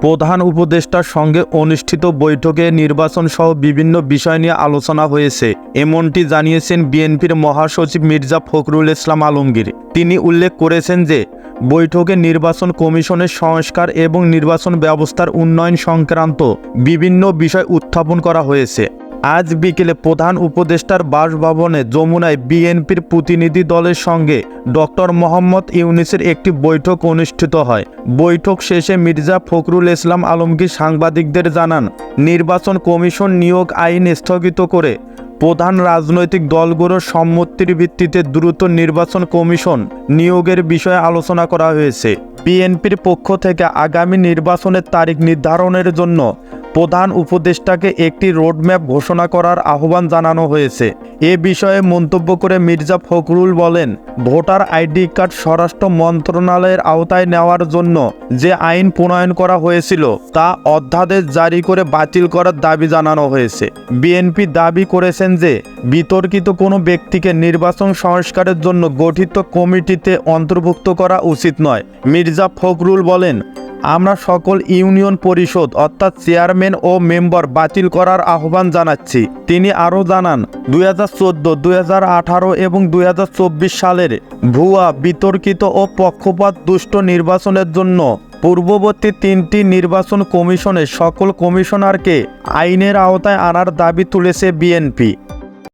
প্রধান উপদেষ্টার সঙ্গে অনুষ্ঠিত বৈঠকে নির্বাচন সহ বিভিন্ন বিষয় নিয়ে আলোচনা হয়েছে, এমনটি জানিয়েছেন বিএনপির মহাসচিব মির্জা ফখরুল ইসলাম আলমগীর। তিনি উল্লেখ করেছেন যে বৈঠকে নির্বাচন কমিশনের সংস্কার এবং নির্বাচন ব্যবস্থার উন্নয়ন সংক্রান্ত বিভিন্ন বিষয় উত্থাপন করা হয়েছে। আজ বিকেলে প্রধান উপদেষ্টার বাসভবনে যমুনায় বিএনপির প্রতিনিধি দলের সঙ্গে ডক্টর মোহাম্মদ ইউনূসের একটি বৈঠক অনুষ্ঠিত হয়। বৈঠক শেষে মির্জা ফখরুল ইসলাম আলমগীর সাংবাদিকদের জানান, নির্বাচন কমিশন নিয়োগ আইন স্থগিত করে প্রধান রাজনৈতিক দলগুলোর সম্মতির ভিত্তিতে দ্রুত নির্বাচন কমিশন নিয়োগের বিষয়ে আলোচনা করা হয়েছে। বিএনপির পক্ষ থেকে আগামী নির্বাচনের তারিখ নির্ধারণের জন্য প্রধান উপদেষ্টাকে একটি রোডম্যাপ ঘোষণা করার আহ্বান জানানো হয়েছে। এ বিষয়ে মন্তব্য করে মির্জা ফখরুল বলেন, ভোটার আইডি কার্ড স্বরাষ্ট্র মন্ত্রণালয়ের আওতায় নেওয়ার জন্য যে আইন প্রণয়ন করা হয়েছিল তা অধ্যাদেশ জারি করে বাতিল করার দাবি জানানো হয়েছে। বিএনপি দাবি করেছেন যে বিতর্কিত কোনো ব্যক্তিকে নির্বাচন সংস্কারের জন্য গঠিত কমিটিতে অন্তর্ভুক্ত করা উচিত নয়। মির্জা ফখরুল বলেন, আমরা সকল ইউনিয়ন পরিষদ অর্থাৎ চেয়ারম্যান ও মেম্বার বাতিল করার আহ্বান জানাচ্ছি। তিনি আরও জানান, 2014, 2018 এবং 2024 সালের ভুয়া, বিতর্কিত ও পক্ষপাত দুষ্ট নির্বাচনের জন্য পূর্ববর্তী 3টি নির্বাচন কমিশনের সকল কমিশনারকে আইনের আওতায় আনার দাবি তুলেছে বিএনপি।